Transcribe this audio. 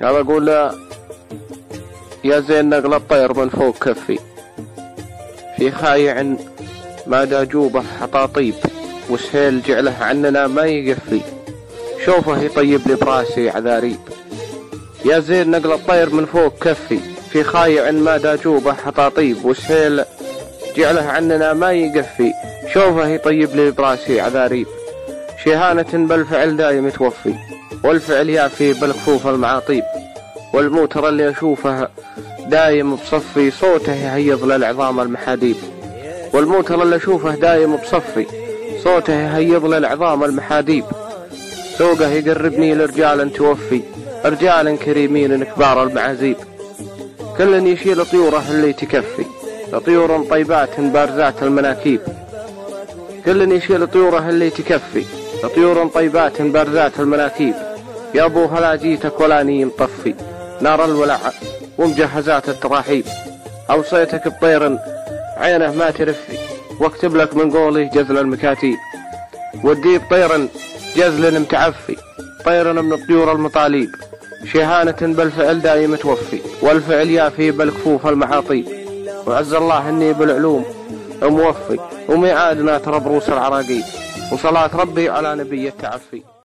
هذا أقول يا زين نقل الطير من فوق كفي، في خايع ما داجوبه حطاطيب، وسهيل جعله عننا ما يقفي، شوفه يطيب لي براسي عذاريب. يا زين نقل الطير من فوق كفي، في خايع ما داجوبه حطاطيب، وسهيل جعله عننا ما يقفي، شوفه يطيب لي براسي عذاريب. شهانة بالفعل دايم توفي، والفعل يافي بالكفوف المعاطيب، والموتر اللي أشوفه دايم بصفي، صوته يهيض للعظام المحاديب. والموتر اللي أشوفه دايم بصفي، صوته يهيض للعظام المحاديب، سوقه يقربني لرجال توفي، رجال كريمين كبار المعازيب. كل يشيل طيوره اللي تكفي، طيور طيبات بارزات المناكيب. كل يشيل طيوره اللي تكفي، طيور طيبات بارزات المناكيب. يا ابو هلا جيتك ولاني مطفي، نار الولع ومجهزات التراحيب. اوصيتك بطير عينه ما ترفي، واكتب لك من قولي جزل المكاتيب. ودي بطير جزل متعفي، طير من الطيور المطاليب، شهانة بالفعل دايم توفي، والفعل يافي بالكفوف المعاطيب. وعز الله اني بالعلوم موفي، وميعادنا ترى بروس العراقيب، وصلاة ربي على نبي التعفي.